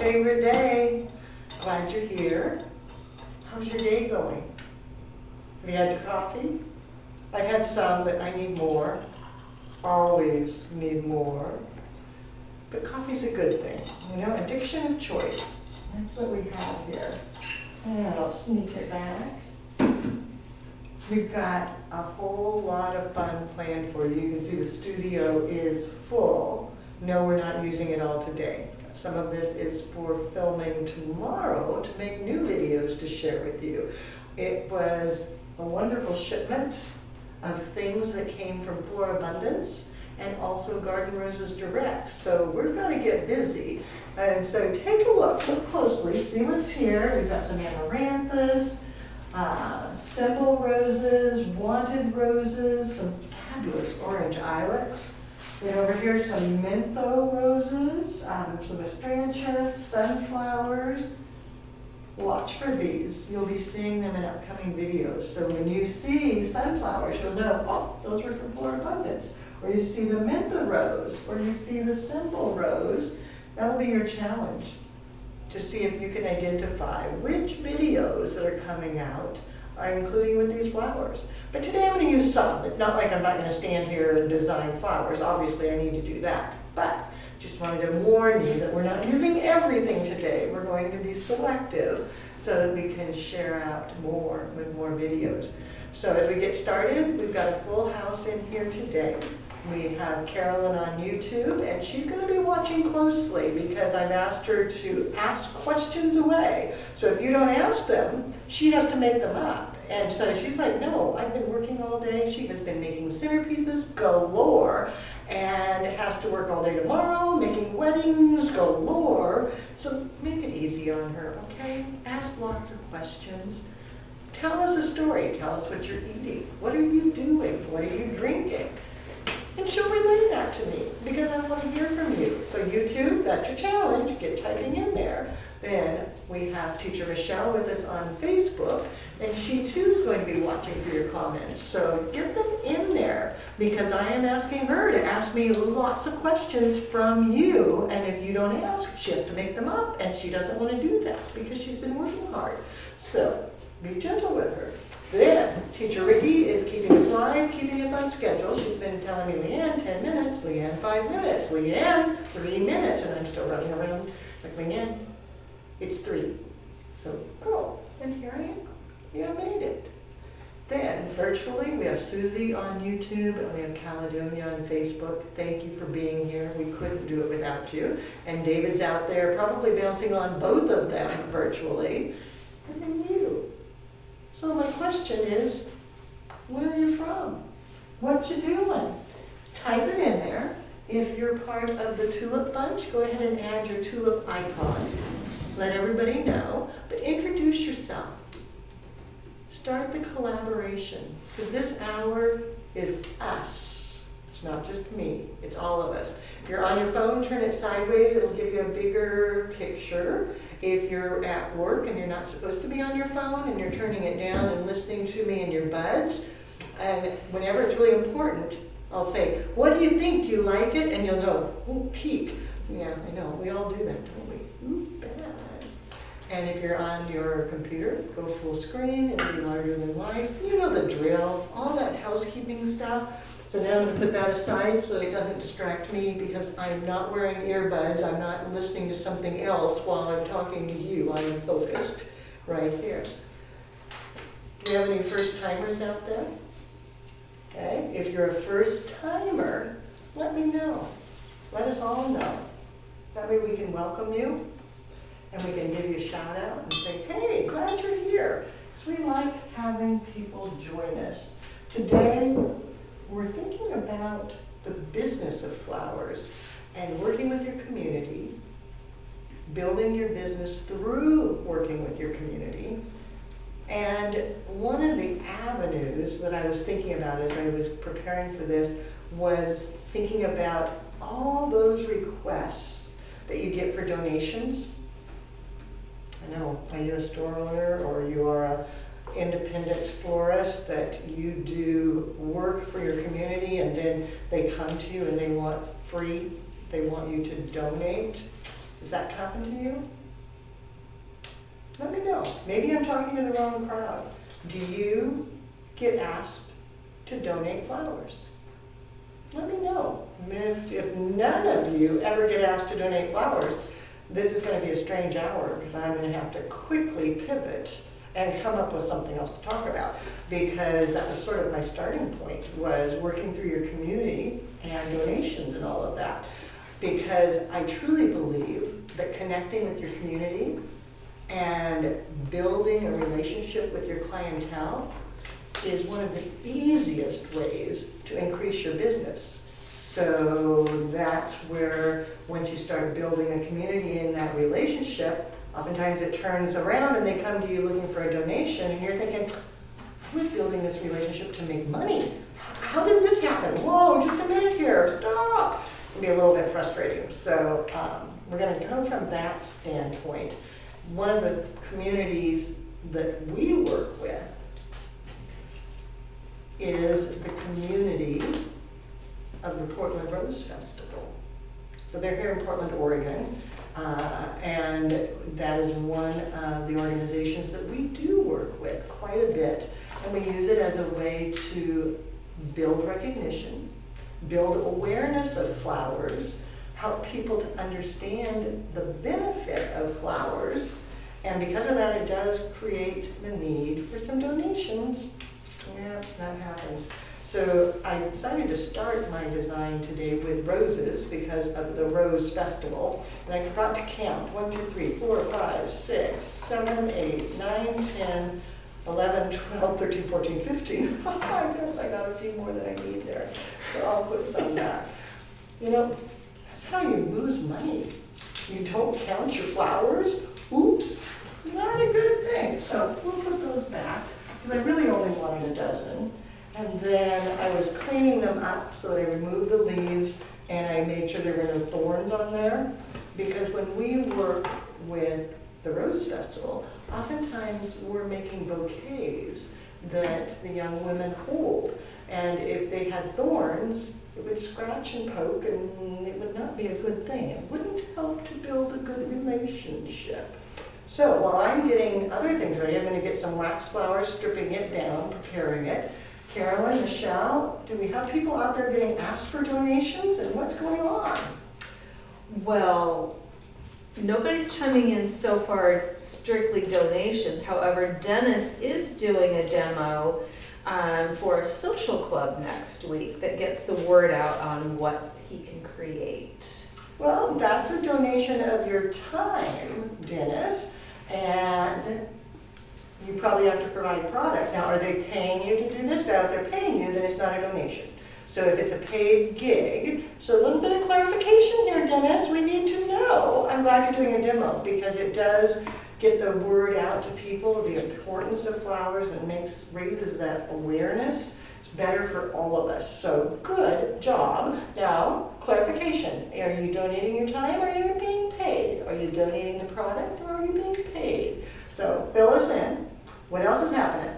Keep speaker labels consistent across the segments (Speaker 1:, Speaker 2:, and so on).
Speaker 1: favorite day. Glad you're here. How's your day going? Have you had your coffee? I've had some, but I need more. Always need more. But coffee's a good thing, you know, addiction of choice. That's what we have here. And I'll sneak it back. We've got a whole lot of fun planned for you. You can see the studio is full. No, we're not using it all today. Some of this is for filming tomorrow to make new videos to share with you. It was a wonderful shipment of things that came from Floral Abundance and also Garden Roses Direct. So we're going to get busy. And so take a look closely, see what's here. We've got some amaranthus, simple roses, wanted roses, some fabulous orange ilex. Then over here, some mentho roses, some astrantias, sunflowers. Watch for these. You'll be seeing them in upcoming videos. So when you see sunflowers, you'll know, oh, those are from Floral Abundance. Or you see the mentho rose, or you see the simple rose. That'll be your challenge, to see if you can identify which videos that are coming out are including with these flowers. But today I'm going to use some. It's not like I'm not going to stand here and design flowers. Obviously I need to do that. But just wanted to warn you that we're not using everything today. We're going to be selective so that we can share out more with more videos. So as we get started, we've got a full house in here today. We have Carolyn on YouTube, and she's going to be watching closely because I've asked her to ask questions away. So if you don't ask them, she has to make them up. And so she's like, no, I've been working all day. She has been making centerpieces galore and has to work all day tomorrow, making weddings galore. So make it easy on her, okay? Ask lots of questions. Tell us a story. Tell us what you're eating. What are you doing? What are you drinking? And she'll relay that to me because I want to hear from you. So YouTube, that's your challenge. Get typing in there. Then we have Teacher Michelle with us on Facebook, and she too is going to be watching for your comments. So get them in there because I am asking her to ask me lots of questions from you. And if you don't ask, she has to make them up, and she doesn't want to do that because she's been working hard. So be gentle with her. Then, Teacher Ricky is keeping us live, keeping us on schedule. She's been telling me, Leanne, 10 minutes, Leanne, 5 minutes, Leanne, 3 minutes, and I'm still running around like, Leanne, it's 3. So, go. And here I am. You made it. Then, virtually, we have Susie on YouTube, and we have Caledonia on Facebook. Thank you for being here. We couldn't do it without you. And David's out there probably bouncing on both of them virtually. And then you. So my question is, where are you from? What you doing? Type it in there. If you're part of the Tulip Bunch, go ahead and add your tulip icon. Let everybody know, but introduce yourself. Start the collaboration, because this hour is us. It's not just me, it's all of us. If you're on your phone, turn it sideways, it'll give you a bigger picture. If you're at work and you're not supposed to be on your phone and you're turning it down and listening to me in your buds, and whenever it's really important, I'll say, what do you think? Do you like it? And you'll know, ooh, peek. Yeah, I know, we all do that, don't we? Ooh, bad. And if you're on your computer, go full screen, it'll be larger than life. You know the drill, all that housekeeping stuff. So now I'm going to put that aside so it doesn't distract me because I'm not wearing earbuds. I'm not listening to something else while I'm talking to you. I'm focused right here. Do you have any first timers out there? Okay, if you're a first timer, let me know. Let us all know. That way we can welcome you and we can give you a shout out and say, hey, glad you're here. Because we like having people join us. Today, we're thinking about the business of flowers and working with your community, building your business through working with your community. And one of the avenues that I was thinking about as I was preparing for this was thinking about all those requests that you get for donations. I know, are you a store owner or you are a independent florist that you do work for your community and then they come to you and they want free, they want you to donate Does that happen to you? Let me know. Maybe I'm talking to the wrong crowd. Do you get asked to donate flowers? Let me know. If none of you ever get asked to donate flowers, this is going to be a strange hour because I'm going to have to quickly pivot and come up with something else to talk about, because that was sort of my starting point, was working through your community and donations and all of that. Because I truly believe that connecting with your community and building a relationship with your clientele is one of the easiest ways to increase your business. So that's where, once you start building a community in that relationship, oftentimes it turns around and they come to you looking for a donation, and you're thinking, I was building this relationship to make money. How did this happen? Whoa, just a minute here, stop. It can be a little bit frustrating. So we're going to come from that standpoint. One of the communities that we work with is the community of the Portland Rose Festival. So they're here in Portland, Oregon, and that is one of the organizations that we do work with quite a bit, and we use it as a way to build recognition, build awareness of flowers, help people to understand the benefit of flowers, and because of that, it does create the need for some donations. Yeah, that happens. So I decided to start my design today with roses because of the Rose Festival. And I forgot to count. 1, 2, 3, 4, 5, 6, 7, 8, 9, 10, 11, 12, 13, 14, 15. I guess I got a few more than I need there. So I'll put some back. You know, that's how you lose money. You don't count your flowers. Oops, not a good thing. So we'll put those back. Because I really only wanted a dozen. And then I was cleaning them up, so I removed the leaves and I made sure there were no thorns on there. Because when we work with the Rose Festival, oftentimes we're making bouquets that the young women hold. And if they had thorns, it would scratch and poke and it would not be a good thing. It wouldn't help to build a good relationship. So while I'm getting other things ready, I'm going to get some wax flowers, stripping it down, preparing it. Carolyn, Michelle, do we have people out there getting asked for donations, and what's going on?
Speaker 2: Well, nobody's chiming in so far strictly donations. However, Dennis is doing a demo for a social club next week that gets the word out on what he can create.
Speaker 1: Well, that's a donation of your time, Dennis, and you probably have to provide product. Now, are they paying you to do this? Now, if they're paying you, then it's not a donation. So if it's a paid gig, so a little bit of clarification here, Dennis, we need to know. I'm glad you're doing a demo because it does get the word out to people, the importance of flowers, and raises that awareness. It's better for all of us. So good job. Now, clarification. Are you donating your time or are you being paid? Are you donating the product or are you being paid? So fill us in. What else is happening?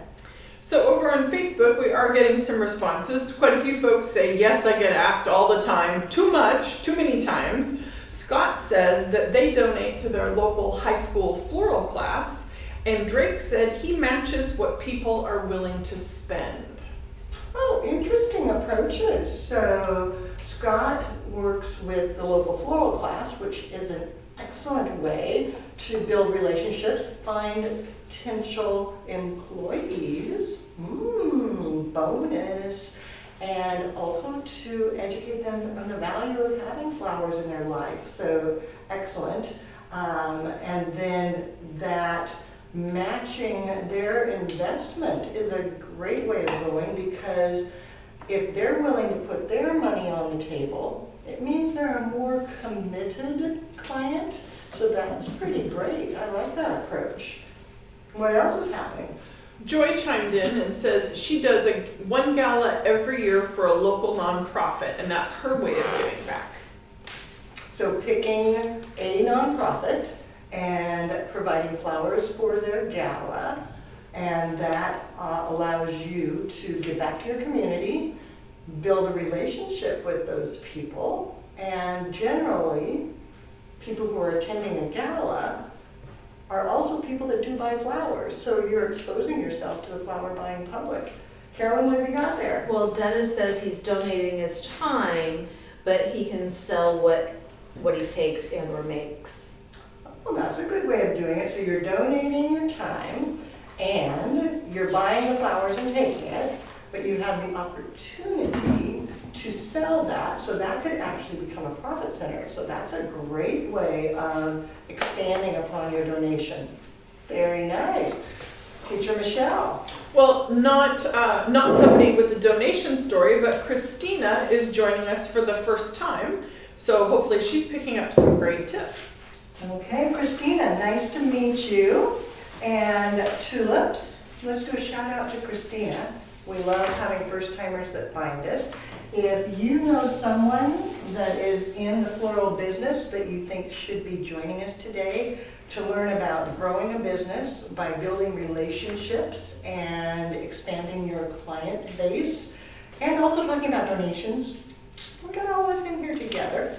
Speaker 3: So over on Facebook, we are getting some responses. Quite a few folks say, yes, I get asked all the time, too much, too many times. Scott says that they donate to their local high school floral class, and Drake said he matches what people are willing to spend.
Speaker 1: Oh, interesting approaches. So Scott works with the local floral class, which is an excellent way to build relationships, find potential employees, bonus, and also to educate them on the value of having flowers in their life. So excellent. And then that matching their investment is a great way of going, because if they're willing to put their money on the table, it means they're a more committed client. So that's pretty great. I like that approach. What else is happening?
Speaker 3: Joy chimed in and says she does one gala every year for a local nonprofit, and that's her way of giving back.
Speaker 1: So picking a nonprofit and providing flowers for their gala, and that allows you to give back to your community, build a relationship with those people, and generally people who are attending a gala are also people that do buy flowers. So you're exposing yourself to the flower buying public. Carolyn, what have you got there?
Speaker 2: Well, Dennis says he's donating his time, but he can sell what he takes and or makes.
Speaker 1: Well, that's a good way of doing it. So you're donating your time and you're buying the flowers and taking it, but you have the opportunity to sell that. So that could actually become a profit center. So that's a great way of expanding upon your donation. Very nice. Teacher Michelle.
Speaker 3: Well, not somebody with a donation story, but Christina is joining us for the first time. So hopefully she's picking up some great tips.
Speaker 1: Okay, Christina, nice to meet you. And tulips, let's do a shout out to Christina. We love having first timers that find us. If you know someone that is in the floral business that you think should be joining us today to learn about growing a business by building relationships and expanding your client base, and also talking about donations, we got all this in here together.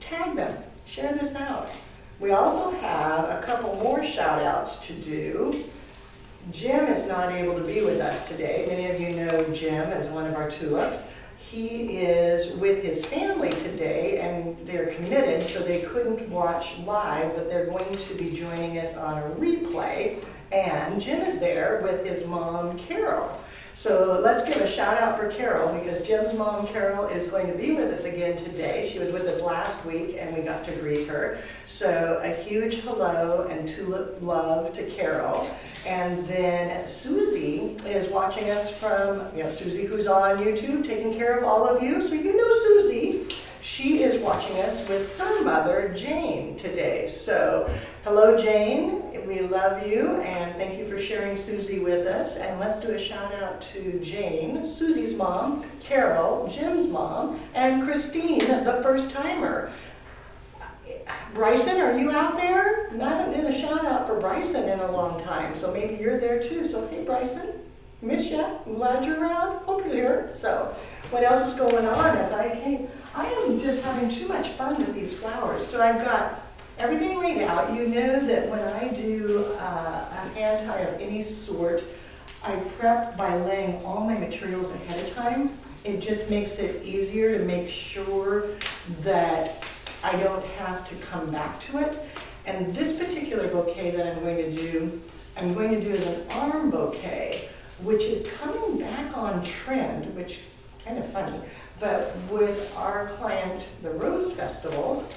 Speaker 1: Tag them, share this out. We also have a couple more shout outs to do. Jim is not able to be with us today. Many of you know Jim as one of our tulips. He is with his family today and they're committed, so they couldn't watch live, but they're going to be joining us on a replay. And Jim is there with his mom, Carol. So let's give a shout out for Carol, because Jim's mom, Carol, is going to be with us again today. She was with us last week and we got to greet her. So a huge hello and tulip love to Carol. And then Susie is watching us from, Susie who's on YouTube taking care of all of you. So you know Susie. She is watching us with her mother, Jane, today. So hello, Jane. We love you and thank you for sharing Susie with us. And let's do a shout out to Jane, Susie's mom, Carol, Jim's mom, and Christine, the first timer. Bryson, are you out there? I haven't done a shout out for Bryson in a long time, so maybe you're there too. So hey Bryson, miss ya. I'm glad you're around. Hope you're here. So what else is going on? I am just having too much fun with these flowers. So I've got everything laid out. You know that when I do an hand tie of any sort, I prep by laying all my materials ahead of time. It just makes it easier to make sure that I don't have to come back to it. And this particular bouquet that I'm going to do as an arm bouquet, which is coming back on trend, which kind of funny, but with our client, the Rose Festival,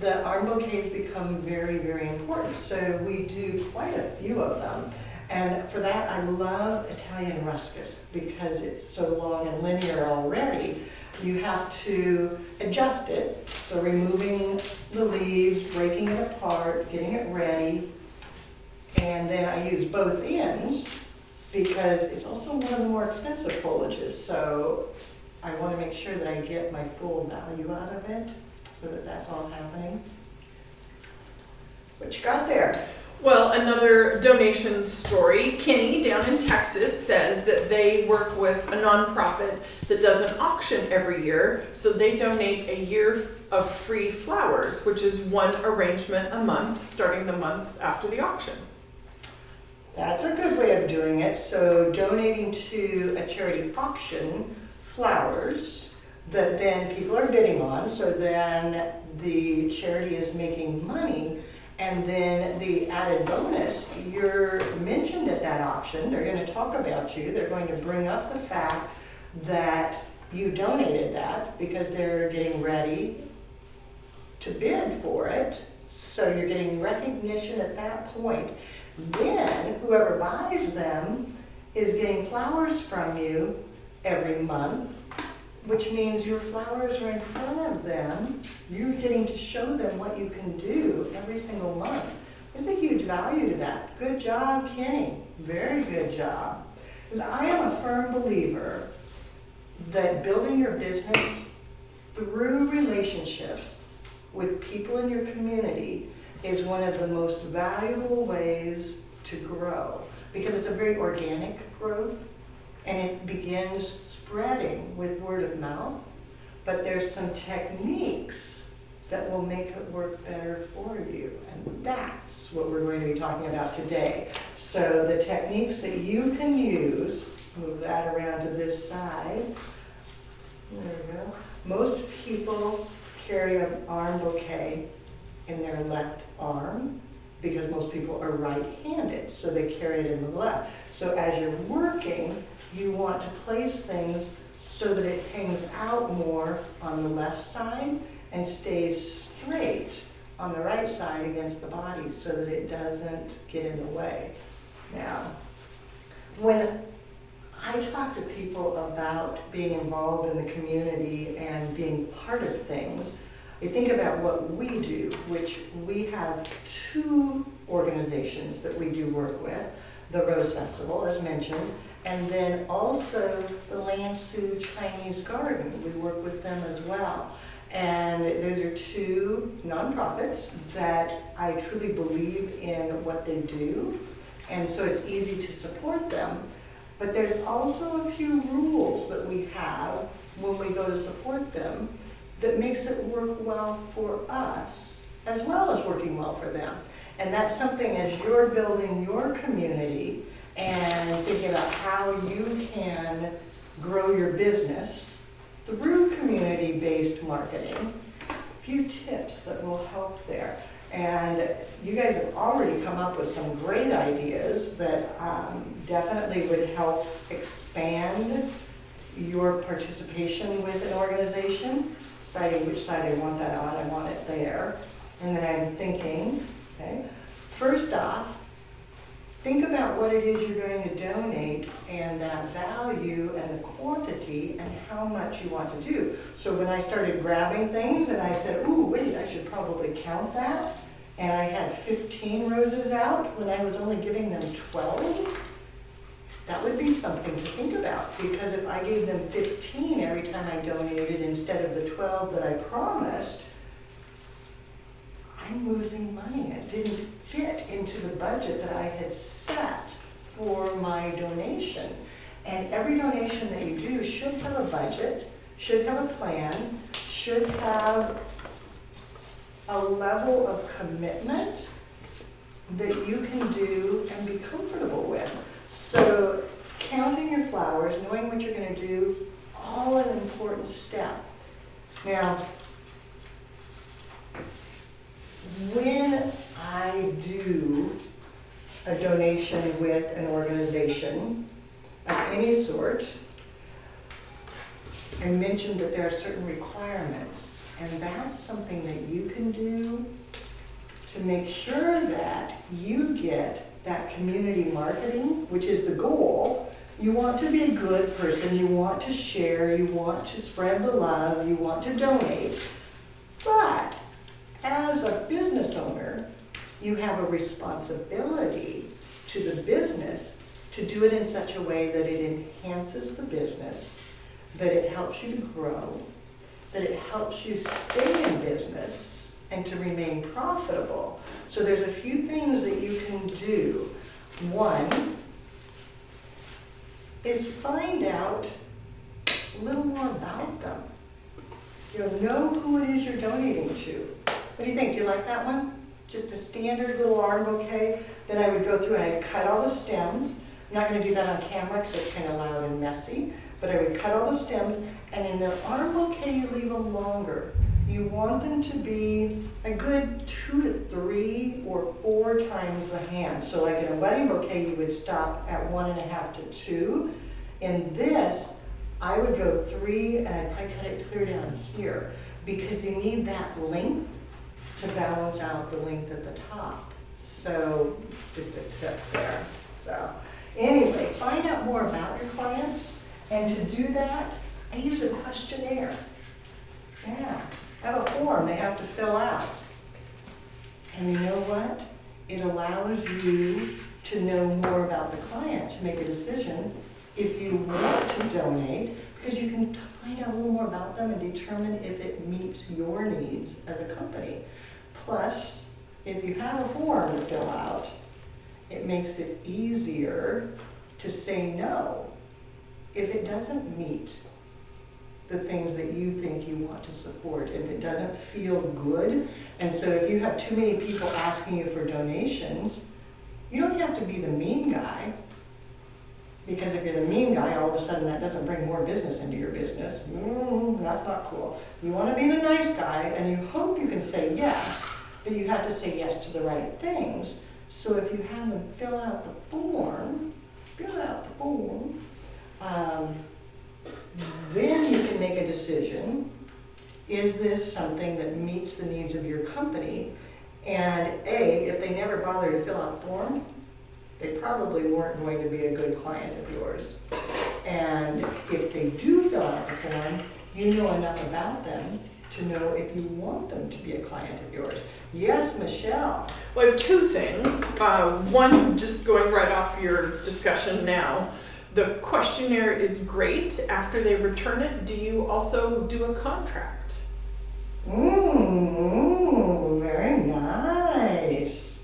Speaker 1: the arm bouquets become very, very important. So we do quite a few of them. And for that, I love Italian ruscus because it's so long and linear already. You have to adjust it, so removing the leaves, breaking it apart, getting it ready, and then I use both ends because it's also one of the more expensive foliages, so I want to make sure that I get my full value out of it, so that that's all happening. What you got there?
Speaker 3: Well, another donation story. Kenny down in Texas says that they work with a nonprofit that does an auction every year. So they donate a year of free flowers, which is one arrangement a month, starting the month after the auction.
Speaker 1: That's a good way of doing it. So donating to a charity auction flowers that then people are bidding on. So then the charity is making money. And then the added bonus, you're mentioned at that auction, they're going to talk about you, they're going to bring up the fact that you donated that because they're getting ready to bid for it. So you're getting recognition at that point. Then whoever buys them is getting flowers from you every month, which means your flowers are in front of them. You're getting to show them what you can do every single month. There's a huge value to that. Good job, Kenny. Very good job. And I am a firm believer that building your business through relationships with people in your community is one of the most valuable ways to grow, because it's a very organic growth and it begins spreading with word of mouth. But there's some techniques that will make it work better for you. And that's what we're going to be talking about today. So the techniques that you can use, move that around to this side. There we go. Most people carry an arm bouquet in their left arm because most people are right-handed, so they carry it in the left. So as you're working, you want to place things so that it hangs out more on the left side and stays straight on the right side against the body so that it doesn't get in the way. Now, when I talk to people about being involved in the community and being part of things, I think about what we do, which we have 2 organizations that we do work with, the Rose Festival, as mentioned, and then also the Lansu Chinese Garden. We work with them as well. And those are 2 nonprofits that I truly believe in what they do, and so it's easy to support them. But there's also a few rules that we have when we go to support them that makes it work well for us, as well as working well for them. And that's something as you're building your community and thinking about how you can grow your business through community-based marketing, a few tips that will help there. And you guys have already come up with some great ideas that definitely would help expand your participation with an organization. Deciding which side I want that on, I want it there. And then I'm thinking, okay, first off, think about what it is you're going to donate and that value and the quantity and how much you want to do. So when I started grabbing things and I said, ooh, wait, I should probably count that. And I had 15 roses out when I was only giving them 12. That would be something to think about, because if I gave them 15 every time I donated instead of the 12 that I promised, I'm losing money. It didn't fit into the budget that I had set for my donation. And every donation that you do should have a budget, should have a plan, should have a level of commitment that you can do and be comfortable with. So counting your flowers, knowing what you're going to do, all an important step. Now, when I do a donation with an organization of any sort, I mentioned that there are certain requirements, and that's something that you can do to make sure that you get that community marketing, which is the goal. You want to be a good person, you want to share, you want to spread the love, you want to donate. But as a business owner, you have a responsibility to the business to do it in such a way that it enhances the business, that it helps you to grow, that it helps you stay in business and to remain profitable. So there's a few things that you can do. One is find out a little more about them. You'll know who it is you're donating to. What do you think? Do you like that one? Just a standard little arm bouquet. Then I would go through and I'd cut all the stems. I'm not going to do that on camera because it's kind of loud and messy. But I would cut all the stems, and in the arm bouquet you leave them longer. You want them to be a good 2 to 3 or 4 times the hand. So like in a wedding bouquet, you would stop at 1.5 to 2. In this, I would go 3, and I'd probably cut it clear down here, because you need that length to balance out the length at the top. So just a tip there. So anyway, find out more about your clients, and to do that, I use a questionnaire. Yeah. I have a form they have to fill out. And you know what? It allows you to know more about the client, to make a decision if you want to donate, because you can find out a little more about them and determine if it meets your needs as a company. Plus, if you have a form to fill out, it makes it easier to say no if it doesn't meet the things that you think you want to support, and it doesn't feel good. And so if you have too many people asking you for donations, you don't have to be the mean guy. Because if you're the mean guy, all of a sudden that doesn't bring more business into your business. That's not cool. You want to be the nice guy, and you hope you can say yes, but you have to say yes to the right things. So if you have them fill out the form, then you can make a decision. Is this something that meets the needs of your company? And A, if they never bother to fill out the form, they probably weren't going to be a good client of yours. And if they do fill out the form, you know enough about them to know if you want them to be a client of yours. Yes, Michelle.
Speaker 3: Well, I have two things. One, just going right off your discussion now, the questionnaire is great. After they return it, do you also do a contract?
Speaker 1: Very nice.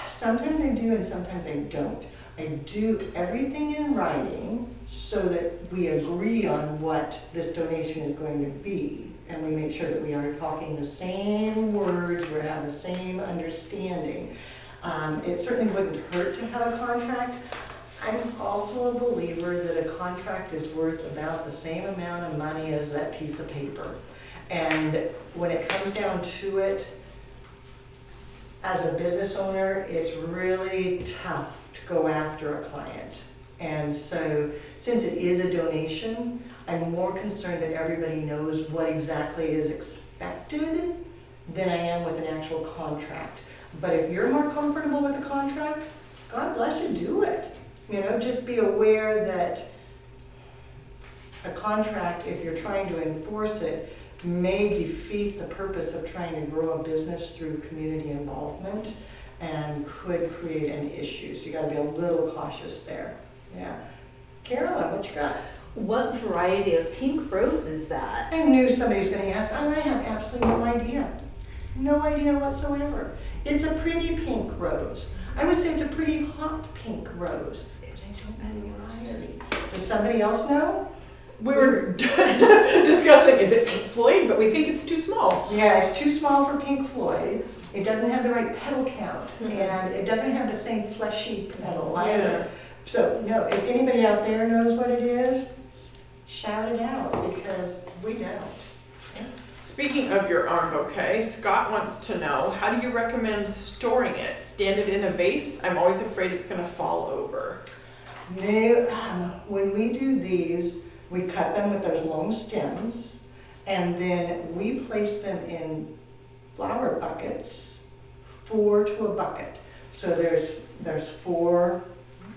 Speaker 1: Sometimes I do and sometimes I don't. I do everything in writing so that we agree on what this donation is going to be. And we make sure that we are talking the same words, we have the same understanding. It certainly wouldn't hurt to have a contract. I'm also a believer that a contract is worth about the same amount of money as that piece of paper. And when it comes down to it, as a business owner, it's really tough to go after a client. And so, since it is a donation, I'm more concerned that everybody knows what exactly is expected than I am with an actual contract. But if you're more comfortable with a contract, God bless you, do it. You know, just be aware that a contract, if you're trying to enforce it, may defeat the purpose of trying to grow a business through community involvement and could create an issue. So you gotta be a little cautious there. Yeah. Carolyn, what you got?
Speaker 2: What variety of pink rose is that?
Speaker 1: I knew somebody was gonna ask, and I have absolutely no idea. No idea whatsoever. It's a pretty pink rose. I would say it's a pretty hot pink rose. Does somebody else know?
Speaker 3: We were discussing, is it Pink Floyd? But we think it's too small.
Speaker 1: Yeah, it's too small for Pink Floyd. It doesn't have the right petal count, and it doesn't have the same fleshy petal either. So, no, if anybody out there knows what it is, shout it out, because we don't. Yeah.
Speaker 3: Speaking of your arm bouquet, Scott wants to know, how do you recommend storing it? Stand it in a vase? I'm always afraid it's gonna fall over.
Speaker 1: No, when we do these, we cut them with those long stems, and then we place them in flower buckets, 4 to a bucket. So there's 4,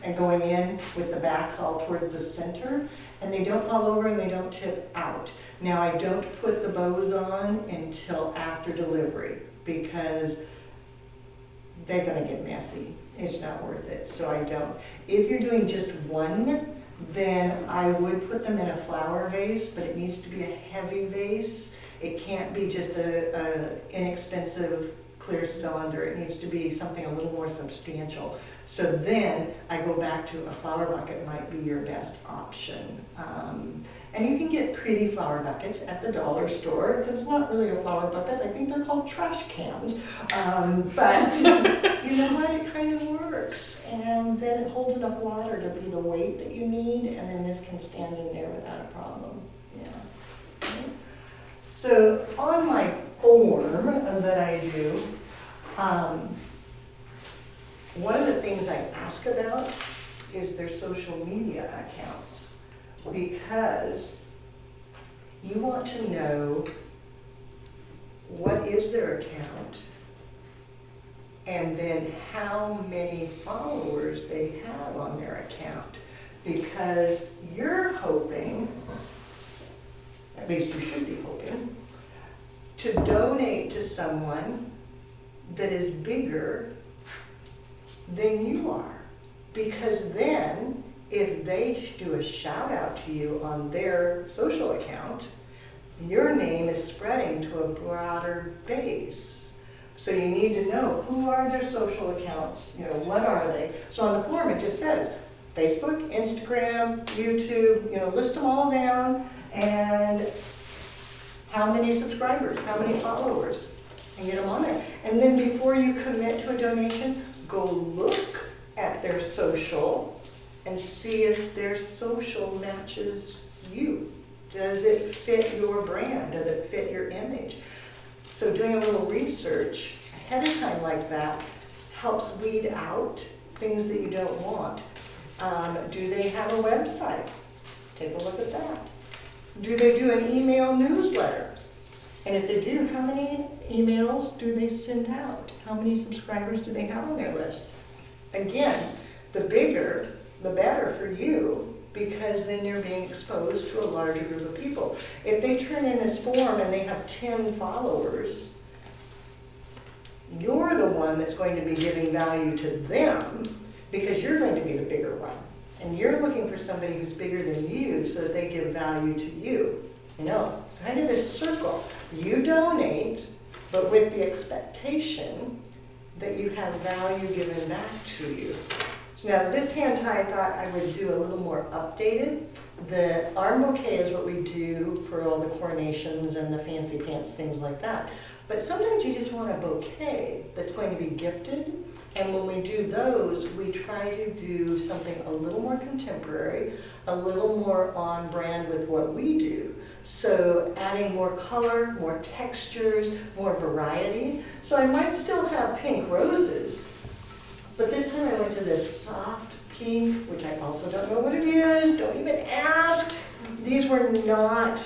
Speaker 1: and going in with the backs all towards the center, and they don't fall over and they don't tip out. Now, I don't put the bows on until after delivery, because they're gonna get messy. It's not worth it, so I don't. If you're doing just one, then I would put them in a flower vase, but it needs to be a heavy vase. It can't be just a inexpensive clear cylinder. It needs to be something a little more substantial. So then I go back to a flower bucket might be your best option. And you can get pretty flower buckets at the dollar store. It's not really a flower bucket. I think they're called trash cans. But you know what? It kind of works. And then it holds enough water to be the weight that you need. And then this can stand in there without a problem. Yeah. Okay. So on my form that I do, one of the things I ask about is their social media accounts, because you want to know what is their account and then how many followers they have on their account, because you're hoping, at least you should be hoping, to donate to someone that is bigger than you are. Because then, if they do a shout out to you on their social account, your name is spreading to a broader base. So you need to know, who are their social accounts? You know, what are they? So on the form it just says Facebook, Instagram, YouTube, you know, list them all down, and how many subscribers, how many followers, and get them on there. And then before you commit to a donation, go look at their social and see if their social matches you. Does it fit your brand? Does it fit your image? So doing a little research ahead of time like that helps weed out things that you don't want. Do they have a website? Take a look at that. Do they do an email newsletter? And if they do, how many emails do they send out? How many subscribers do they have on their list? Again, the bigger, the better for you, because then you're being exposed to a larger group of people. If they turn in this form and they have 10 followers, you're the one that's going to be giving value to them because you're going to be the bigger one. And you're looking for somebody who's bigger than you so that they give value to you. You know, it's kind of this circle. You donate, but with the expectation that you have value given back to you. So now this hand tie I thought I would do a little more updated. The arm bouquet is what we do for all the coronations and the fancy pants, things like that. But sometimes you just want a bouquet that's going to be gifted. And when we do those, we try to do something a little more contemporary, a little more on brand with what we do. So adding more color, more textures, more variety. So I might still have pink roses, but this time I went to this soft pink, which I also don't know what it is, don't even ask. These were not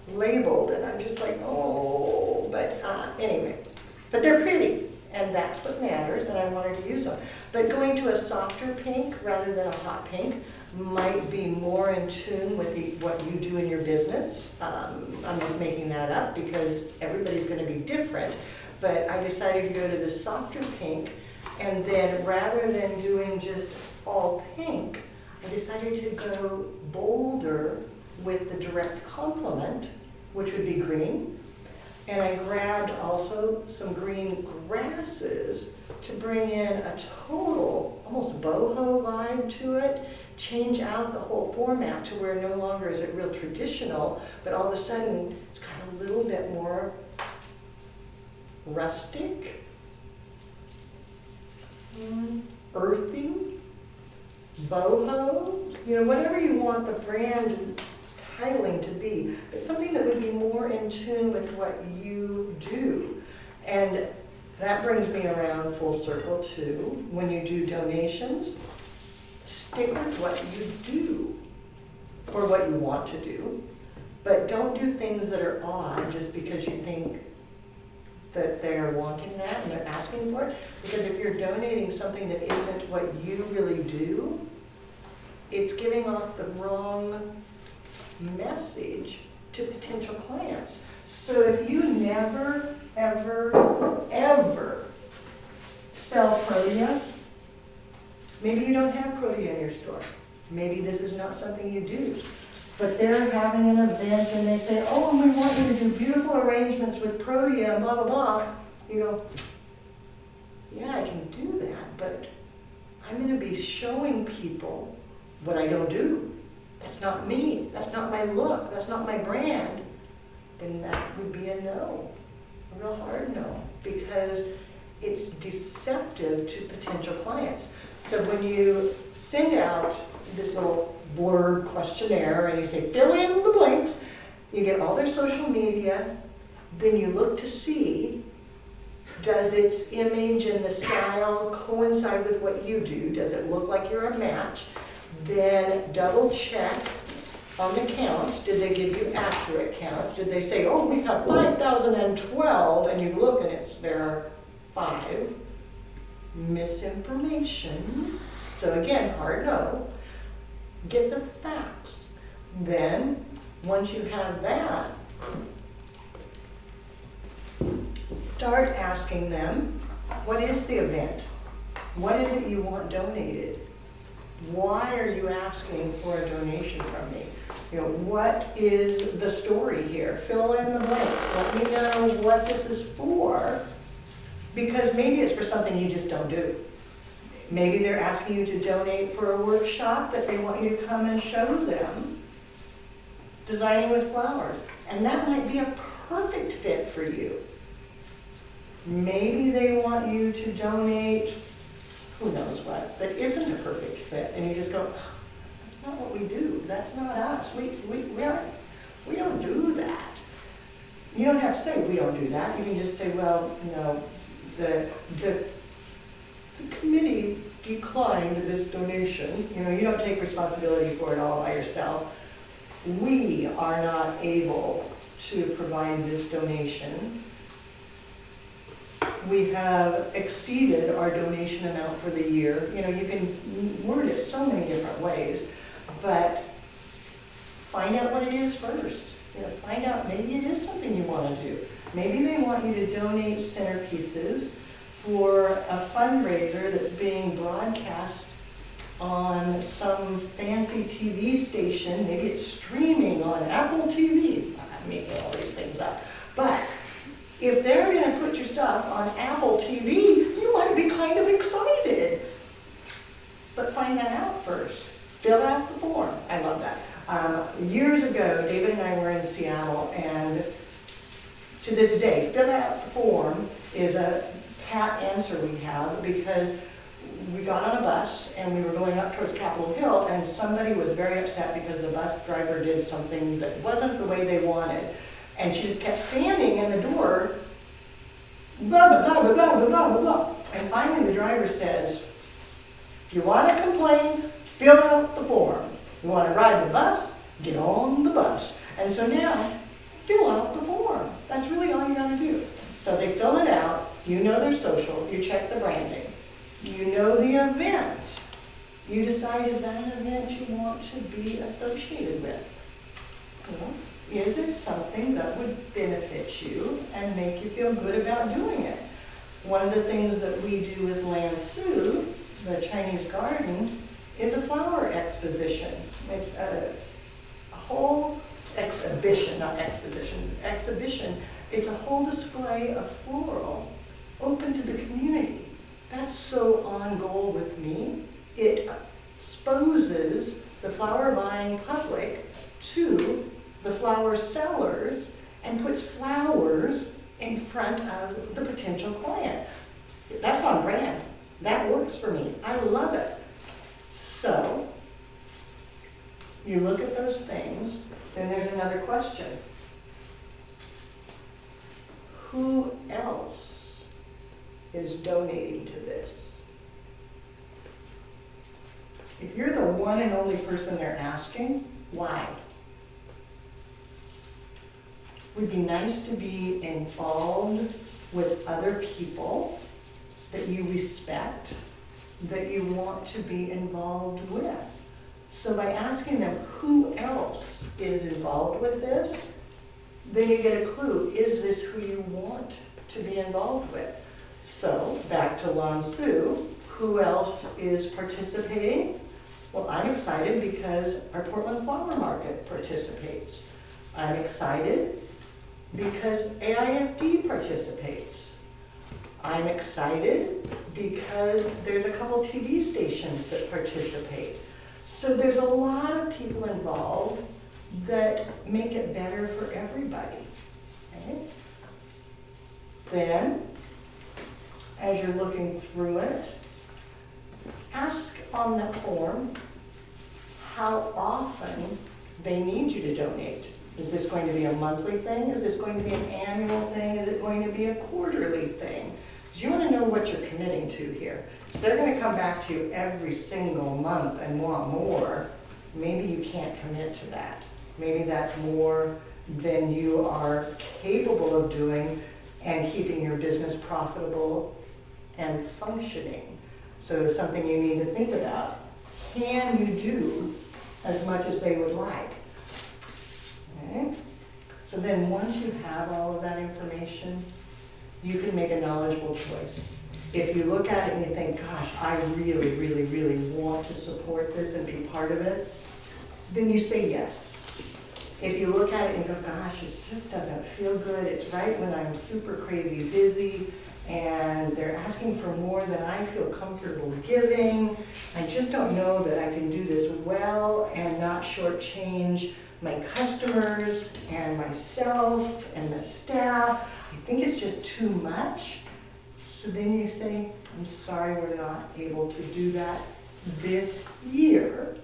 Speaker 1: labeled, and I'm just like, oh, but anyway. But they're pretty. And that's what matters, and I wanted to use them. But going to a softer pink rather than a hot pink might be more in tune with what you do in your business. I'm just making that up because everybody's going to be different. But I decided to go to the softer pink, and then rather than doing just all pink, I decided to go bolder with the direct complement, which would be green. And I grabbed also some green grasses to bring in a total, almost boho vibe to it, change out the whole format to where no longer is it real traditional, but all of a sudden it's got a little bit more rustic, earthy, boho, you know, whatever you want the brand titling to be, but something that would be more in tune with what you do. And that brings me around full circle to when you do donations, stick with what you do or what you want to do, but don't do things that are odd just because you think that they're wanting that and they're asking for it. Because if you're donating something that isn't what you really do, it's giving off the wrong message to potential clients. So if you never, ever, ever sell Protea, maybe you don't have Protea in your store. Maybe this is not something you do. But they're having an event and they say, oh, and we want you to do beautiful arrangements with Protea and blah, blah, blah. You go, yeah, I can do that, but I'm going to be showing people what I don't do. That's not me, that's not my look, that's not my brand, then that would be a no, a real hard no, because it's deceptive to potential clients. So when you send out this little blurb questionnaire and you say fill in the blanks, you get all their social media, then you look to see, does its image and the style coincide with what you do? Does it look like you're a match? Then double check on the counts. Did they give you accurate counts? Did they say, oh, we have 5,012, and you look and there are 5. Misinformation. So again, hard no. Get the facts. Then, once you have that, start asking them, what is the event? What is it you want donated? Why are you asking for a donation from me? You know, what is the story here? Fill in the blanks. Let me know what this is for, because maybe it's for something you just don't do. Maybe they're asking you to donate for a workshop that they want you to come and show them. designing with flowers. And that might be a perfect fit for you. Maybe they want you to donate, who knows what, that isn't a perfect fit. And you just go, "Oh, that's not what we do. That's not us. We don't do that." You don't have to say, "We don't do that." You can just say, "Well, no, the committee declined this donation." You know, you don't take responsibility for it all by yourself. "We are not able to provide this donation. We have exceeded our donation amount for the year." You know, you can word it so many different ways, but find out what it is first. You know, find out, maybe it is something you want to do. Maybe they want you to donate centerpieces for a fundraiser that's being broadcast on some fancy TV station. Maybe it's streaming on Apple TV. I'm making all these things up. But if they're going to put your stuff on Apple TV, you might be kind of excited. But find that out first. Fill out the form. I love that. Years ago, David and I were in Seattle, and to this day, fill out the form is a pat answer we have, because we got on a bus and we were going up towards Capitol Hill, and somebody was very upset because the bus driver did something that wasn't the way they wanted. And she just kept standing in the door, blah, blah, blah, blah, blah, blah, blah, blah. And finally the driver says, "If you want to complain, fill out the form. You want to ride the bus? Get on the bus." And so now, fill out the form. That's really all you got to do. So they fill it out. You know their social. You check the branding. You know the event. You decide, is that an event you want to be associated with? You know, is it something that would benefit you and make you feel good about doing it? One of the things that we do with Leanne, the Chinese garden, is a flower exposition. It's a whole exhibition, not exposition, exhibition. It's a whole display of floral open to the community. That's so on goal with me. It exposes the flower buying public to the flower sellers and puts flowers in front of the potential client. That's on brand. That works for me. I love it. So, you look at those things, then there's another question. Who else is donating to this? If you're the one and only person they're asking, why? It would be nice to be involved with other people that you respect, that you want to be involved with. So by asking them who else is involved with this, then you get a clue, is this who you want to be involved with? So back to Lan Su, who else is participating? Well, I'm excited because our Portland Flower Market participates. I'm excited because AIFD participates. I'm excited because there's a couple TV stations that participate. So there's a lot of people involved that make it better for everybody. Okay? Then, as you're looking through it, ask on the form how often they need you to donate. Is this going to be a monthly thing? Is this going to be an annual thing? Is it going to be a quarterly thing? Because you want to know what you're committing to here. If they're going to come back to you every single month and want more, maybe you can't commit to that. Maybe that's more than you are capable of doing and keeping your business profitable and functioning. So it's something you need to think about. Can you do as much as they would like? Okay? So then once you have all of that information, you can make a knowledgeable choice. If you look at it and you think, gosh, I really, really, really want to support this and be part of it, then you say yes. If you look at it and go, gosh, it just doesn't feel good, it's right when I'm super crazy busy, and they're asking for more than I feel comfortable giving, I just don't know that I can do this well and not shortchange my customers and myself and the staff, I think it's just too much. So then you say, I'm sorry, we're not able to do that this year.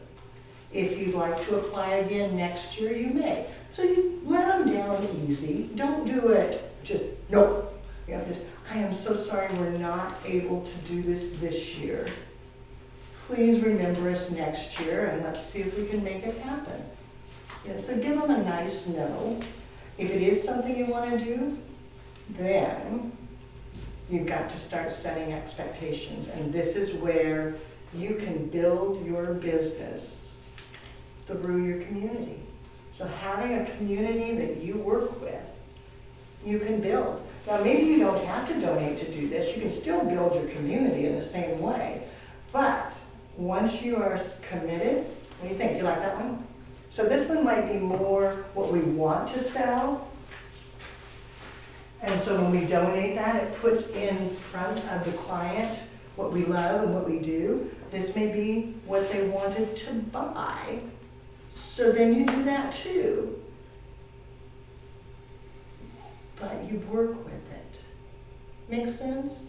Speaker 1: If you'd like to apply again next year, you may. So you let them down easy. Don't do it just, nope. You know, just, I am so sorry we're not able to do this year. Please remember us next year and let's see if we can make it happen. Yeah, so give them a nice no. If it is something you want to do, then you've got to start setting expectations. And this is where you can build your business through your community. So having a community that you work with, you can build. Now maybe you don't have to donate to do this. You can still build your community in the same way. But once you are committed, what do you think? Do you like that one? So this one might be more what we want to sell. And so when we donate that, it puts in front of the client what we love and what we do. This may be what they wanted to buy. So then you do that too. But you work with it. Make sense?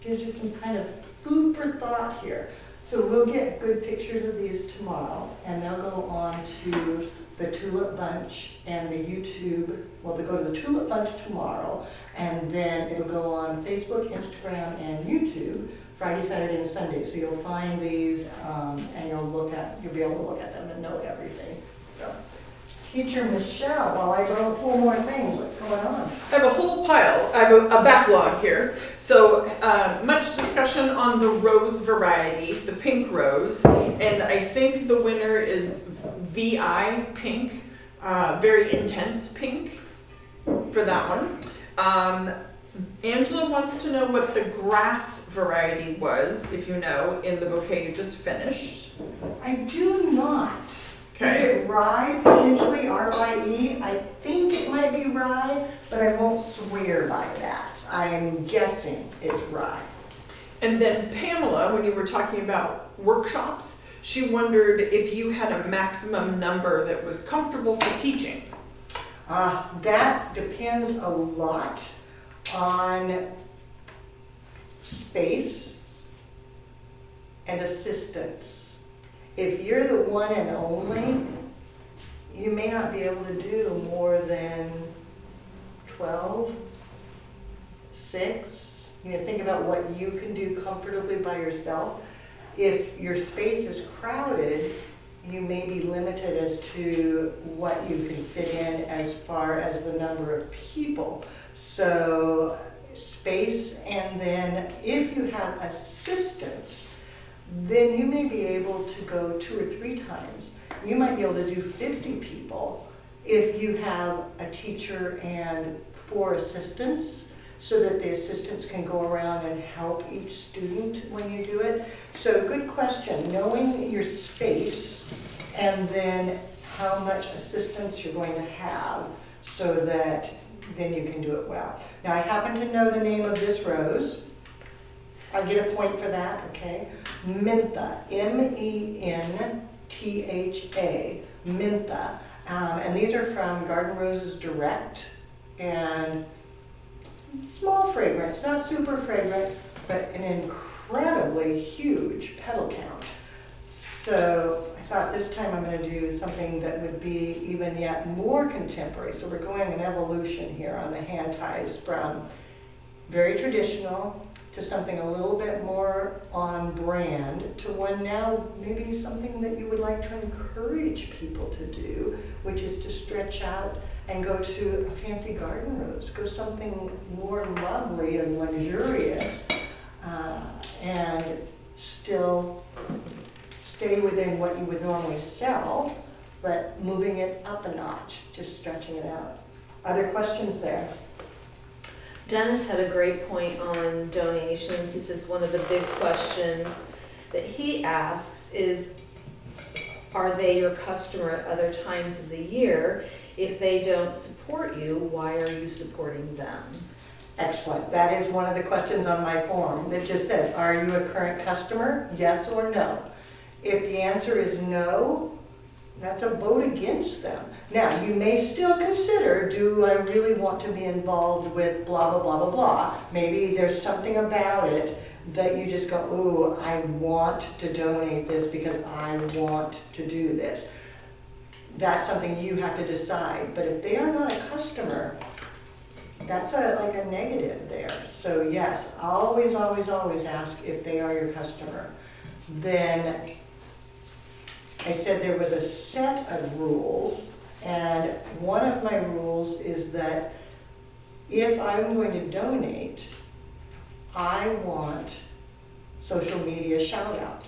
Speaker 1: Gives you some kind of food for thought here. So we'll get good pictures of these tomorrow, and they'll go on to the Tulip Bunch and the YouTube. Well, they'll go to the Tulip Bunch tomorrow, and then it'll go on Facebook, Instagram, and YouTube Friday, Saturday, and Sunday. So you'll find these, and you'll be able to look at them and know everything. So, Teacher Michelle, while I go pull more things, what's going on?
Speaker 3: I have a whole pile, I have a backlog here. So much discussion on the rose variety, the pink rose, and I think the winner is VI pink, very intense pink for that one. Angela wants to know what the grass variety was, if you know, in the bouquet you just finished.
Speaker 1: I do not.
Speaker 3: Okay.
Speaker 1: Is it rye, potentially, R-Y-E? I think it might be rye, but I won't swear by that. I'm guessing it's rye.
Speaker 3: And then Pamela, when you were talking about workshops, she wondered if you had a maximum number that was comfortable for teaching.
Speaker 1: That depends a lot on space and assistance. If you're the one and only, you may not be able to do more than 12, 6. You know, think about what you can do comfortably by yourself. If your space is crowded, you may be limited as to what you can fit in as far as the number of people. So space, and then if you have assistance, then you may be able to go 2 or 3 times. You might be able to do 50 people if you have a teacher and 4 assistants, so that the assistants can go around and help each student when you do it. So good question, knowing your space and then how much assistance you're going to have so that then you can do it well. Now I happen to know the name of this rose. I'll get a point for that, okay? Mentha, M-E-N-T-H-A, Mentha. And these are from Garden Roses Direct, and small fragrance, not super fragrant, but an incredibly huge petal count. So I thought this time I'm going to do something that would be even yet more contemporary. So we're going an evolution here on the hand ties from very traditional to something a little bit more on brand, to one now maybe something that you would like to encourage people to do, which is to stretch out and go to a fancy garden rose, go something more lovely and luxurious, and still stay within what you would normally sell, but moving it up a notch, just stretching it out. Other questions there?
Speaker 2: Dennis had a great point on donations. He says one of the big questions that he asks is, are they your customer at other times of the year? If they don't support you, why are you supporting them?
Speaker 1: Excellent. That is one of the questions on my form that just says, are you a current customer? Yes or no. If the answer is no, That's a vote against them. Now, you may still consider, do I really want to be involved with blah, blah, blah, blah, blah. Maybe there's something about it that you just go, ooh, I want to donate this because I want to do this. That's something you have to decide. But if they are not a customer, that's like a negative there. So yes, always, always, always ask if they are your customer. Then I said there was a set of rules, and one of my rules is that if I'm going to donate, I want social media shout out,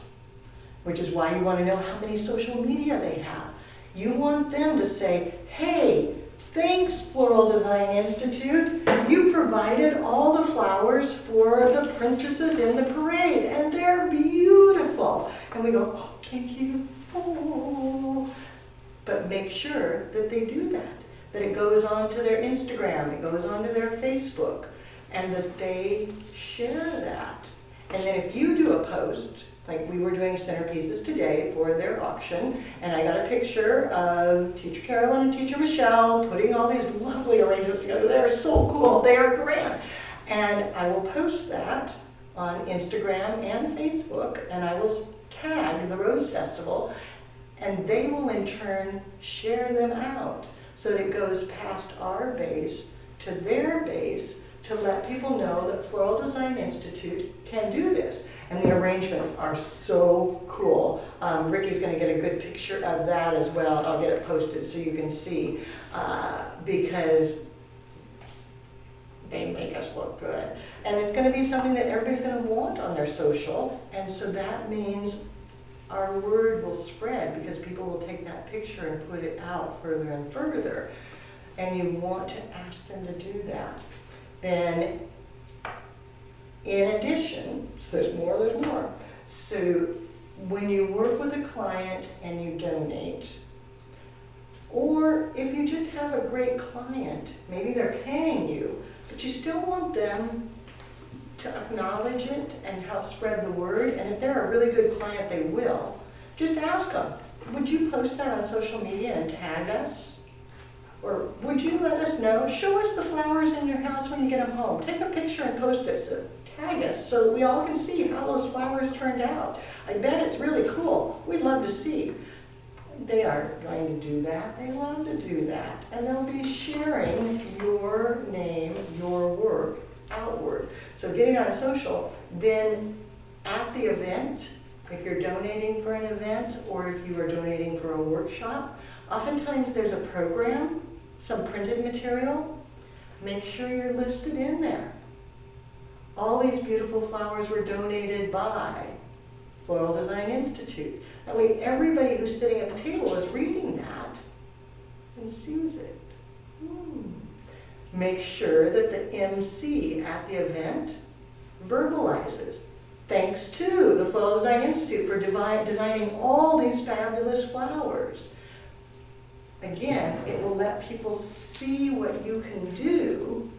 Speaker 1: which is why you want to know how many social media they have. You want them to say, hey, thanks Floral Design Institute, you provided all the flowers for the princesses in the parade, and they're beautiful. And we go, oh, thank you. Oh. But make sure that they do that it goes on to their Instagram, it goes on to their Facebook, and that they share that. And then if you do a post, like we were doing centerpieces today for their auction, and I got a picture of Teacher Carolyn and Teacher Michelle putting all these lovely arrangements together. They're so cool, they are grand. And I will post that on Instagram and Facebook, and I will tag the Rose Festival, and they will in turn share them out so that it goes past our base to their base to let people know that Floral Design Institute can do this. And the arrangements are so cool. Ricky's going to get a good picture of that as well. I'll get it posted so you can see, because they make us look good. And it's going to be something that everybody's going to want on their social, and so that means our word will spread because people will take that picture and put it out further and further. And you want to ask them to do that. Then, in addition, so there's more. So when you work with a client and you donate, or if you just have a great client, maybe they're paying you, but you still want them to acknowledge it and help spread the word. And if they're a really good client, they will. Just ask them, would you post that on social media and tag us? Or would you let us know? Show us the flowers in your house when you get them home. Take a picture and post it. So tag us so that we all can see how those flowers turned out. I bet it's really cool. We'd love to see. They are going to do that. They love to do that. And they'll be sharing your name, your work outward. So get it on social. Then at the event, if you're donating for an event or if you are donating for a workshop, oftentimes there's a program, some printed material. Make sure you're listed in there. All these beautiful flowers were donated by Floral Design Institute. That way everybody who's sitting at the table is reading that and sees it. Make sure that the MC at the event verbalizes, thanks to the Floral Design Institute for designing all these fabulous flowers. Again, it will let people see what you can do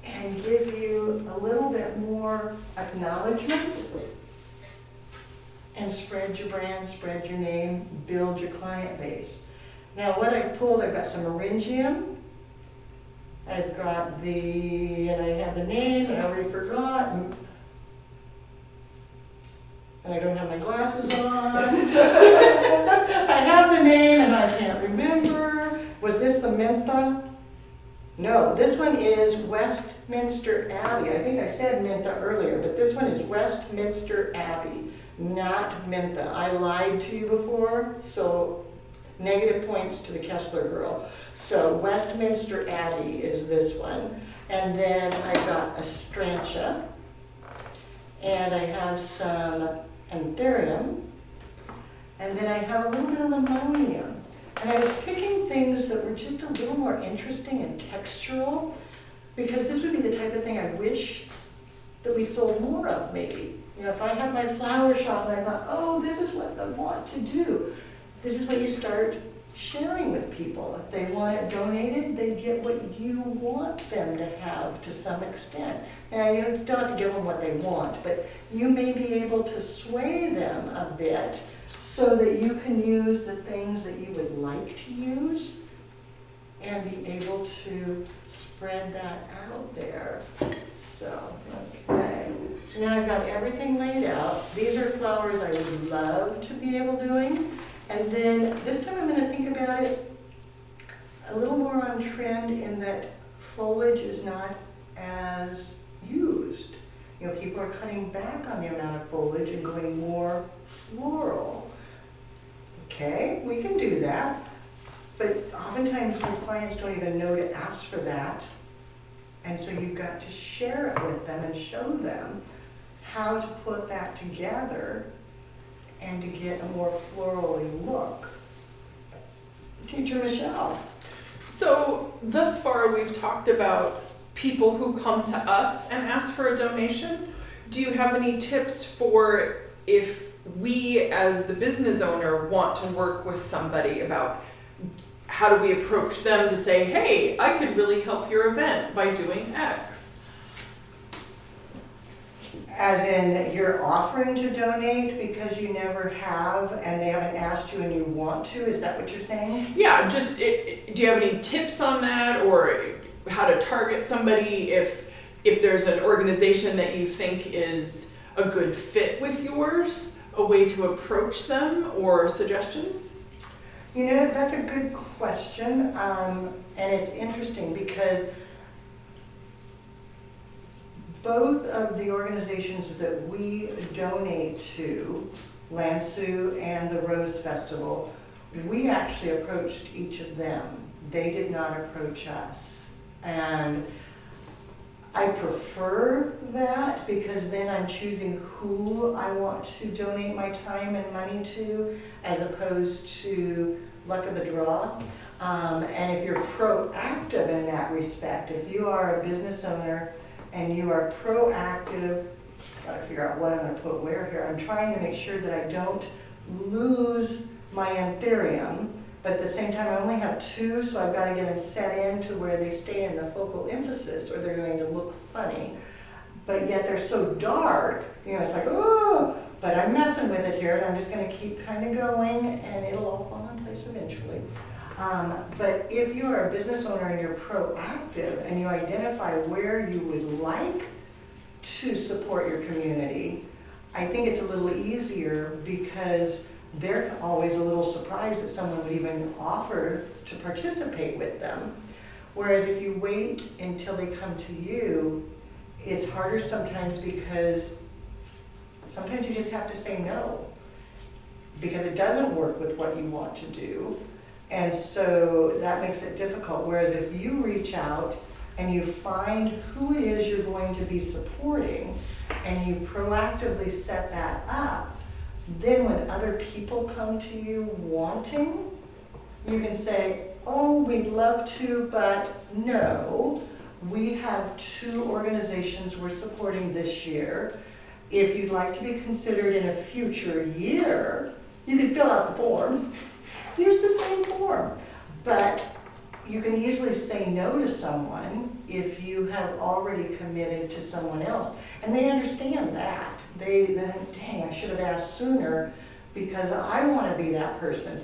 Speaker 1: and give you a little bit more acknowledgement and spread your brand, spread your name, build your client base. Now what I've pulled, I've got some Orangium. I've got and I have the name, and I already forgot. And I don't have my glasses on. I have the name and I can't remember. Was this the Mentha? No, this one is Westminster Abbey. I think I said Mentha earlier, but this one is Westminster Abbey, not Mentha. I lied to you before, so negative points to the Kessler girl. So Westminster Abbey is this one. And then I got Astrantia. And I have some Anthurium. And then I have a little bit of Limonium. And I was picking things that were just a little more interesting and textural, because this would be the type of thing I wish that we sold more of, maybe. You know, if I had my flower shop and I thought, oh, this is what I want to do. This is what you start sharing with people. If they want it donated, they get what you want them to have to some extent. Now, you still have to give them what they want, but you may be able to sway them a bit so that you can use the things that you would like to use and be able to spread that out there. So, okay. So now I've got everything laid out. These are flowers I would love to be able doing. And then this time I'm gonna think about it a little more on trend in that foliage is not as used. You know, people are cutting back on the amount of foliage and going more floral. Okay, we can do that. But oftentimes your clients don't even know to ask for that. And so you've got to share it with them and show them how to put that together and to get a more florally look. Teacher Michelle.
Speaker 3: So thus far, we've talked about people who come to us and ask for a donation. Do you have any tips for if we as the business owner want to work with somebody about how do we approach them to say, hey, I could really help your event by doing X?
Speaker 1: As in, you're offering to donate because you never have and they haven't asked you and you want to? Is that what you're saying?
Speaker 3: Yeah, just do you have any tips on that, or how to target somebody if there's an organization that you think is a good fit with yours, a way to approach them, or suggestions?
Speaker 1: You know, that's a good question, and it's interesting because both of the organizations that we donate to, Lansu and the Rose Festival, we actually approached each of them. They did not approach us. And I prefer that because then I'm choosing who I want to donate my time and money to as opposed to luck of the draw. And if you're proactive in that respect, if you are a business owner and you are proactive, gotta figure out what I'm gonna put where here. I'm trying to make sure that I don't lose my anthurium, but at the same time I only have two, so I've gotta get them set in to where they stay in the focal emphasis or they're going to look funny. But yet they're so dark, you know, it's like, oh, but I'm messing with it here and I'm just gonna keep kind of going and it'll all fall in place eventually. But if you are a business owner and you're proactive and you identify where you would like to support your community, I think it's a little easier because they're always a little surprised that someone would even offer to participate with them. Whereas if you wait until they come to you, it's harder sometimes because sometimes you just have to say no because it doesn't work with what you want to do. And so that makes it difficult. Whereas if you reach out and you find who it is you're going to be supporting and you proactively set that up, then when other people come to you wanting, you can say, oh, we'd love to, but no, we have two organizations we're supporting this year. If you'd like to be considered in a future year, you can fill out the form. Use the same form, but you can easily say no to someone if you have already committed to someone else. And they understand that. They think, dang, I should have asked sooner because I want to be that person.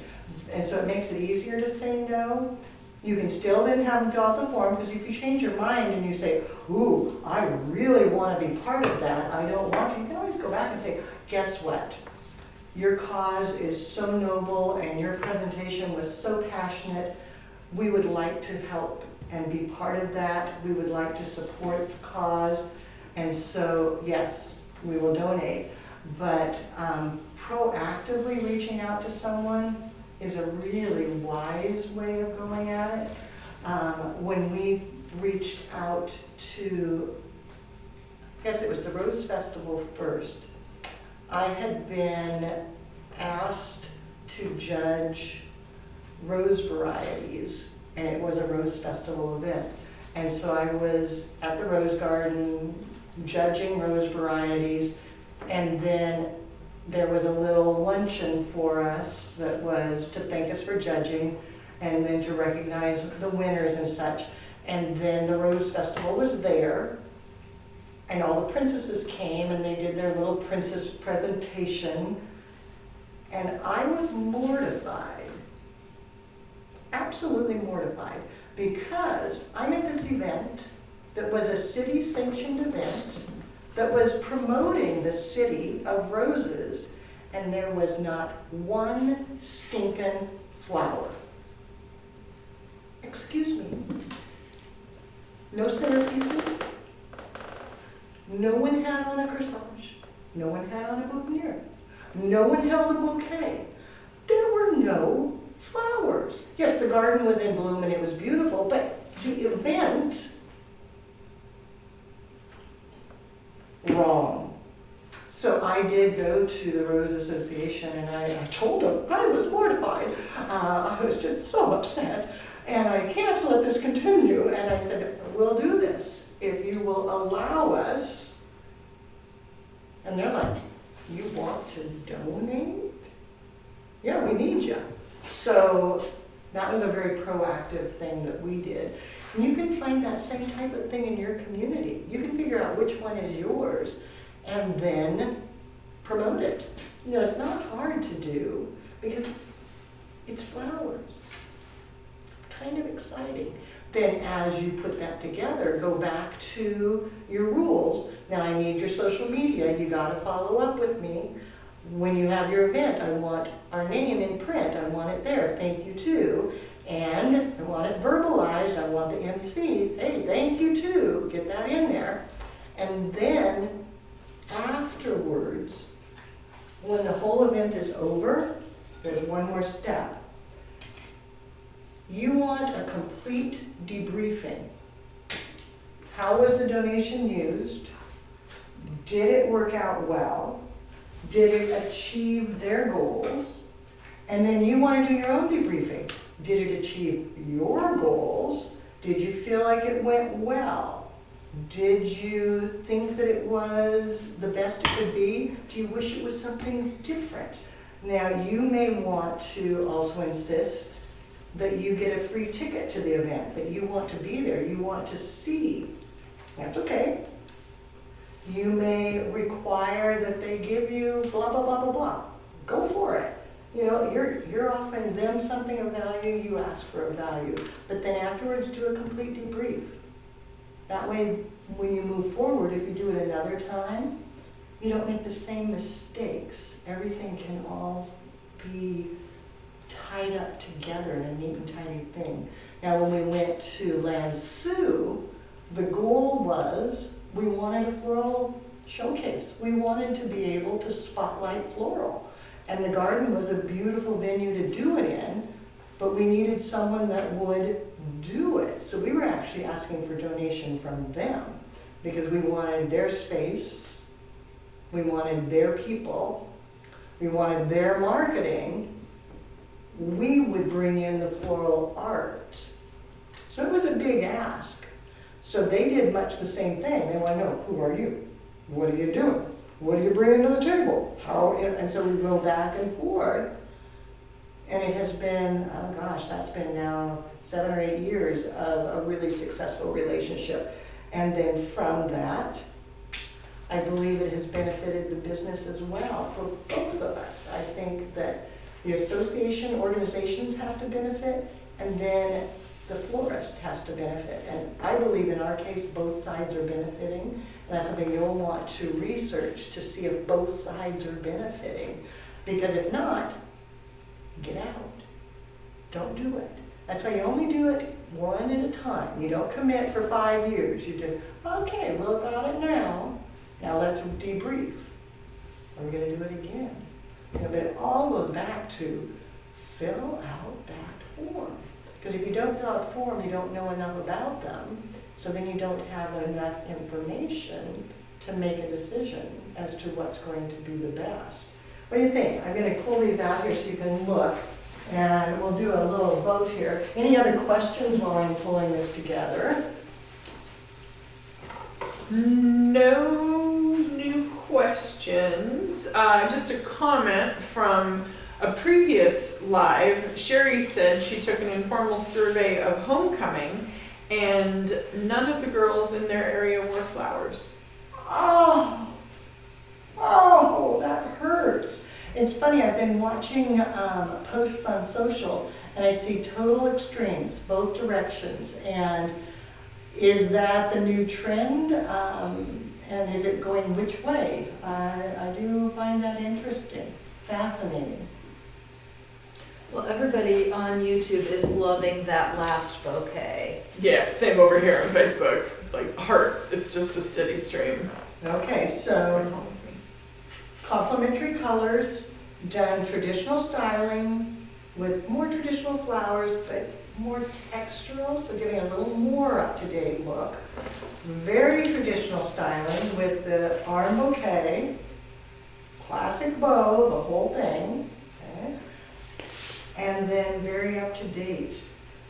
Speaker 1: And so it makes it easier to say no. You can still then have them fill out the form because if you change your mind and you say, ooh, I really want to be part of that, I don't want to, you can always go back and say, guess what? Your cause is so noble and your presentation was so passionate. We would like to help and be part of that. We would like to support the cause. And so, yes, we will donate. But proactively reaching out to someone is a really wise way of going at it. When we reached out to, I guess it was the Rose Festival first, I had been asked to judge rose varieties, and it was a Rose Festival event. And so I was at the Rose Garden judging rose varieties, and then there was a little luncheon for us that was to thank us for judging, and then to recognize the winners and such. And then the Rose Festival was there, and all the princesses came and they did their little princess presentation. And I was mortified absolutely mortified because I'm at this event that was a city-sanctioned event that was promoting the city of roses, and there was not one stinking flower. Excuse me. No centerpieces. No one had on a corsage. No one had on a boutonniere. No one held a bouquet. There were no flowers. Yes, the garden was in bloom and it was beautiful, but the event, wrong. So I did go to the Rose Association and I told them I was mortified. I was just so upset and I can't let this continue. And I said, we'll do this if you will allow us. And they're like, you want to donate? Yeah, we need you. So that was a very proactive thing that we did. And you can find that same type of thing in your community. You can figure out which one is yours and then promote it. You know, it's not hard to do because it's flowers. It's kind of exciting. Then as you put that together, go back to your rules. Now I need your social media. You gotta follow up with me. When you have your event, I want our name in print. I want it there. Thank you too. And I want it verbalized. I want the MC. Hey, thank you too. Get that in there. And then afterwards, when the whole event is over, there's one more step. You want a complete debriefing. How was the donation used? Did it work out well? Did it achieve their goals? And then you want to do your own debriefing. Did it achieve your goals? Did you feel like it went well? Did you think that it was the best it could be? Do you wish it was something different? Now you may want to also insist that you get a free ticket to the event, that you want to be there, you want to see. That's okay. You may require that they give you blah, blah, blah, blah, blah. Go for it. You know, you're offering them something of value, you ask for a value. But then afterwards, do a complete debrief. That way, when you move forward, if you do it another time, you don't make the same mistakes. Everything can all be tied up together in a neat and tidy thing. Now, when we went to Lansu, the goal was we wanted a floral showcase. We wanted to be able to spotlight floral. And the garden was a beautiful venue to do it in, but we needed someone that would do it. So we were actually asking for donation from them because we wanted their space, we wanted their people, we wanted their marketing. We would bring in the floral art. So it was a big ask. So they did much the same thing. They want to know, who are you? What are you doing? What are you bringing to the table? How? And so we go back and forth. And it has been, oh gosh, that's been now 7 or 8 years of a really successful relationship. And then from that, I believe it has benefited the business as well for both of us. I think that the association organizations have to benefit, and then the florist has to benefit. And I believe in our case, both sides are benefiting. And that's something you'll want to research to see if both sides are benefiting. Because if not, get out. Don't do it. That's why you only do it one at a time. You don't commit for 5 years. You do, okay, well, got it now. Now let's debrief. Are we going to do it again? You know, but it all goes back to fill out that form. Because if you don't fill out the form, you don't know enough about them. So then you don't have enough information to make a decision as to what's going to be the best. What do you think? I'm going to pull these out here so you can look. And we'll do a little vote here. Any other questions while I'm pulling this together?
Speaker 3: No new questions. Just a comment from a previous live. Sherry said she took an informal survey of homecoming and none of the girls in their area wore flowers.
Speaker 1: Oh, that hurts. It's funny, I've been watching posts on social, and I see total extremes, both directions. And is that the new trend? And is it going which way? I do find that interesting, fascinating.
Speaker 2: Well, everybody on YouTube is loving that last bouquet.
Speaker 3: Yeah, same over here on Facebook. Like hearts, it's just a steady stream.
Speaker 1: Okay, so complementary colors, done traditional styling with more traditional flowers, but more textural, so giving a little more up-to-date look. Very traditional styling with the arm bouquet, classic bow, the whole thing, okay? And then very up-to-date.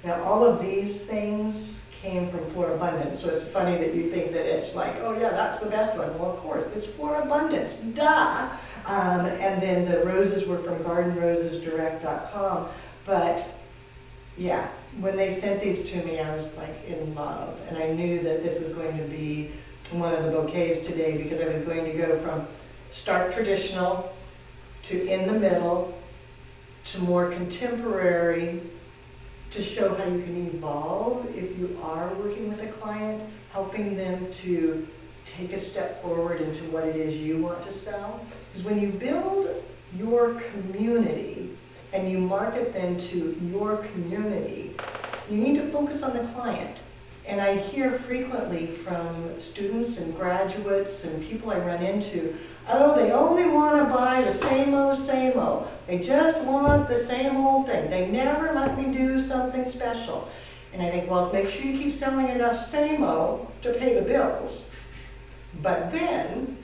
Speaker 1: Now, all of these things came from Floral Abundance, so it's funny that you think that it's like, oh yeah, that's the best one. Well, of course, it's Floral Abundance, duh! And then the roses were from gardenrosesdirect.com, but yeah, when they sent these to me, I was like in love, and I knew that this was going to be one of the bouquets today because I was going to go from stark traditional to in the middle to more contemporary, to show how you can evolve if you are working with a client, helping them to take a step forward into what it is you want to sell. Because when you build your community and you market them to your community, you need to focus on the client. And I hear frequently from students and graduates and people I run into, oh, they only want to buy the same old, same old. They just want the same old thing. They never let me do something special. And I think, well, make sure you keep selling enough same old to pay the bills. But then,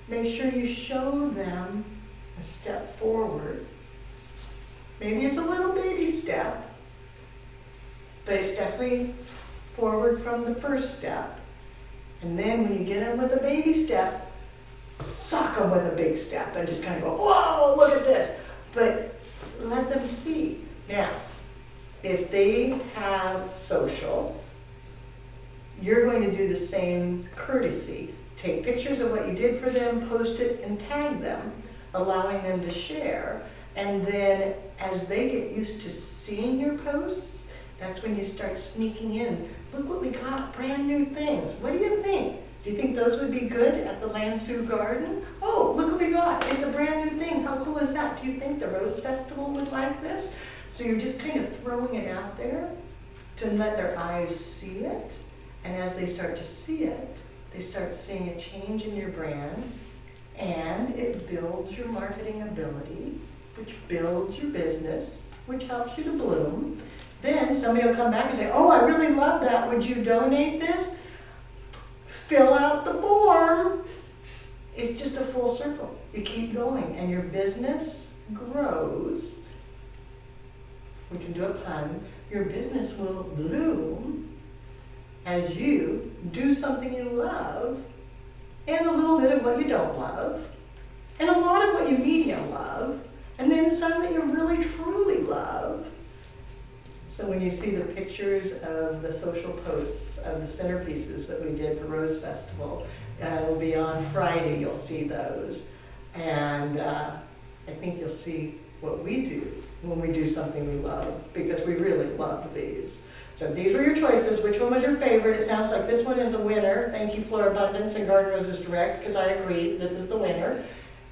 Speaker 1: make sure you show them a step forward. Maybe it's a little baby step, but it's definitely forward from the first step. And then when you get them with a baby step, sock them with a big step and just kind of go, whoa, look at this. But let them see. Now, if they have social, you're going to do the same courtesy. Take pictures of what you did for them, post it, and tag them, allowing them to share. And then as they get used to seeing your posts, that's when you start sneaking in. Look what we got, brand new things. What do you think? Do you think those would be good at the Lansue Garden? Oh, look what we got. It's a brand new thing. How cool is that? Do you think the Rose Festival would like this? So you're just kind of throwing it out there to let their eyes see it. And as they start to see it, they start seeing a change in your brand, and it builds your marketing ability, which builds your business, which helps you to bloom. Then somebody will come back and say, oh, I really love that. Would you donate this? Fill out the form. It's just a full circle. You keep going, and your business grows. We can do a pun. Your business will bloom as you do something you love, and a little bit of what you don't love, and a lot of what you medium love, and then some that you really truly love. So when you see the pictures of the social posts of the centerpieces that we did for Rose Festival, it'll be on Friday, you'll see those. And I think you'll see what we do when we do something we love, because we really love these. So these were your choices. Which one was your favorite? It sounds like this one is a winner. Thank you, Floral Abundance and Garden Roses Direct, because I agree, this is the winner.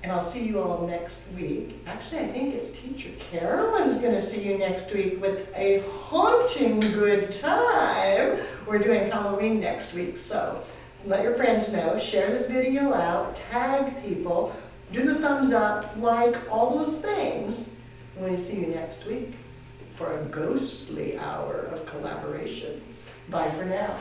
Speaker 1: And I'll see you all next week. Actually, I think it's Teacher Carolyn's gonna see you next week with a haunting good time. We're doing Halloween next week, so let your friends know, share this video out, tag people, do the thumbs up, like, all those things. And we'll see you next week for a ghostly hour of collaboration. Bye for now.